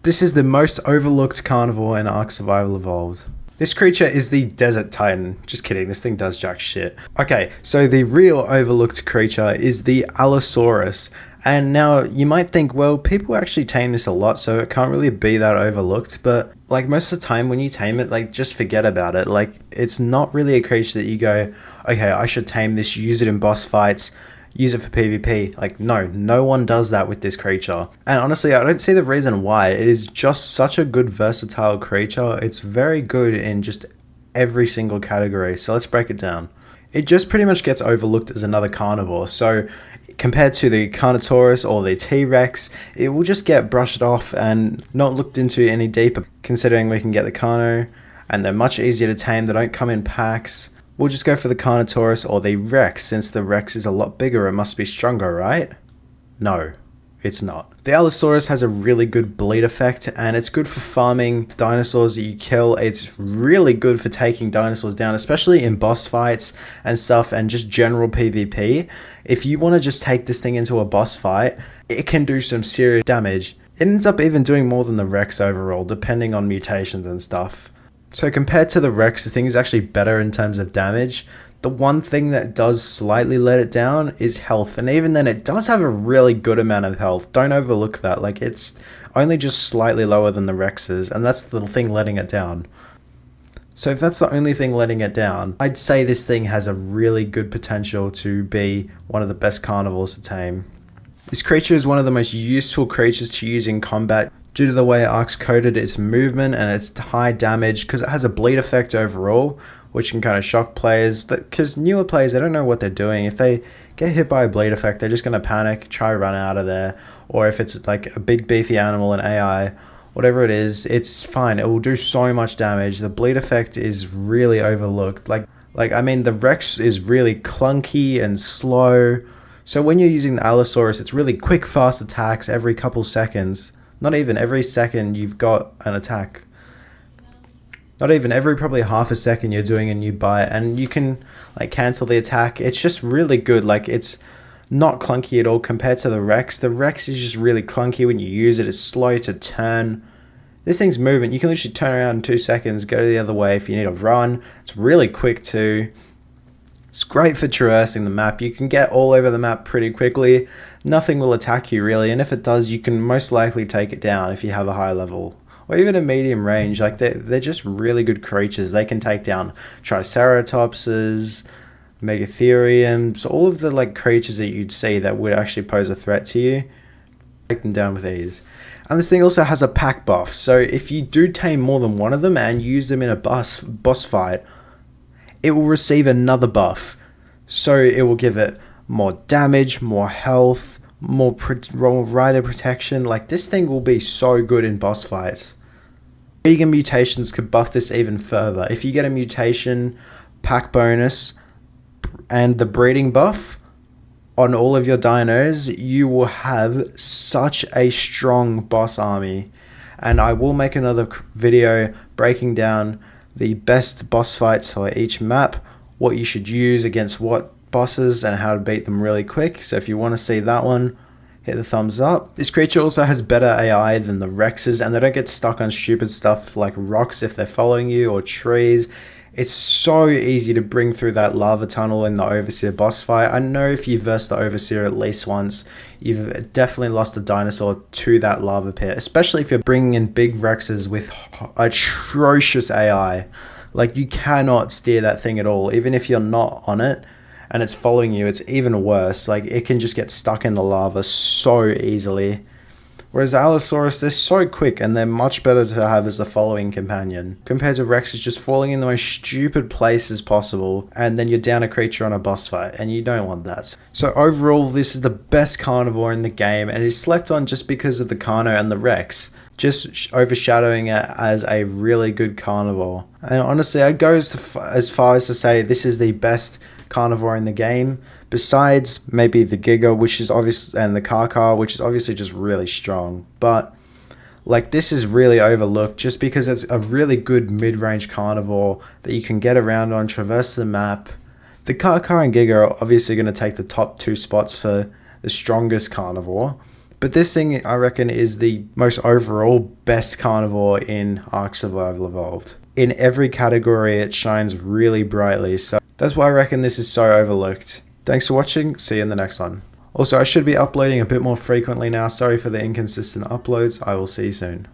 This is the most overlooked carnivore in Ark Survival Evolved. This creature is the Desert Titan. Just kidding, this thing does jack shit. Okay, so the real overlooked creature is the Allosaurus. And now you might think, well, people actually tame this a lot, so it can't really be that overlooked. But like most of the time when you tame it, like just forget about it. Like it's not really a creature that you go, okay, I should tame this, use it in boss fights, use it for PvP. Like no one does that with this creature. And honestly, I don't see the reason why. It is just such a good versatile creature. It's very good in just every single category. So let's break it down. It just pretty much gets overlooked as another carnivore. So compared to the Carnotaurus or the T-Rex, it will just get brushed off and not looked into any deeper, considering we can get the Carno and they're much easier to tame. They don't come in packs. We'll just go for the Carnotaurus or the Rex. Since the Rex is a lot bigger, it must be stronger, right? No, it's not. The Allosaurus has a really good bleed effect, and it's good for farming dinosaurs that you kill. It's really good for taking dinosaurs down, especially in boss fights and stuff, and just general PvP. If you want to just take this thing into a boss fight, it can do some serious damage. It ends up even doing more than the Rex overall, depending on mutations and stuff. So compared to the Rex, the thing is actually better in terms of damage. The one thing that does slightly let it down is health. And even then, it does have a really good amount of health. Don't overlook that. Like, it's only just slightly lower than the Rex's, and that's the thing letting it down. So if that's the only thing letting it down, I'd say this thing has a really good potential to be one of the best carnivores to tame. This creature is one of the most useful creatures to use in combat, due to the way Ark's coded its movement and its high damage, because it has a bleed effect overall, which can kind of shock players, because newer players, they don't know what they're doing. If they get hit by a bleed effect, they're just going to panic, try to run out of there, or if it's like a big beefy animal in AI, whatever it is, it's fine. It will do so much damage. The bleed effect is really overlooked. Like I mean, the Rex is really clunky and slow, so when you're using the Allosaurus, it's really quick, fast attacks every couple seconds. Not even every second you've got an attack. Not even every probably half a second you're doing a new bite, and you can like cancel the attack. It's just really good. Like it's not clunky at all compared to the Rex. The Rex is just really clunky when you use it. It's slow to turn. This thing's movement, you can literally turn around in 2 seconds, go the other way if you need to run. It's really quick too. It's great for traversing the map. You can get all over the map pretty quickly. Nothing will attack you really, and if it does, you can most likely take it down if you have a high level, or even a medium range. Like they're just really good creatures. They can take down Triceratopses, Megatheriums, all of the like creatures that you'd see that would actually pose a threat to you. Take them down with ease. And this thing also has a pack buff, so if you do tame more than one of them and use them in a boss fight, it will receive another buff. So it will give it more damage, more health, more rider protection. Like this thing will be so good in boss fights. Breeding and mutations could buff this even further. If you get a mutation, pack bonus, and the breeding buff on all of your dinos, you will have such a strong boss army. And I will make another video breaking down the best boss fights for each map, what you should use against what bosses, and how to beat them really quick. So if you want to see that one, hit the thumbs up. This creature also has better AI than the Rexes, and they don't get stuck on stupid stuff like rocks if they're following you, or trees. It's so easy to bring through that lava tunnel in the Overseer boss fight. I know if you've versed the Overseer at least once, you've definitely lost a dinosaur to that lava pit, especially if you're bringing in big Rexes with atrocious AI. Like you cannot steer that thing at all. Even if you're not on it and it's following you, it's even worse. Like it can just get stuck in the lava so easily. Whereas Allosaurus, they're so quick and they're much better to have as a following companion. Compared to Rex, is just falling in the most stupid places possible, and then you're down a creature on a boss fight, and you don't want that. So overall, this is the best carnivore in the game, and is slept on just because of the Carno and the Rex, just overshadowing it as a really good carnivore. And honestly, I'd go as far as to say this is the best carnivore in the game, besides maybe the Giga, which is obvious, and the Karkar, which is obviously just really strong. But like this is really overlooked just because it's a really good mid-range carnivore that you can get around on, traverse the map. The Karkar and Giga are obviously going to take the top 2 spots for the strongest carnivore, But this thing, I reckon, is the most overall best carnivore in Ark Survival Evolved. In every category, it shines really brightly, so that's why I reckon this is so overlooked. Thanks for watching, see you in the next one. Also, I should be uploading a bit more frequently now, sorry for the inconsistent uploads, I will see you soon.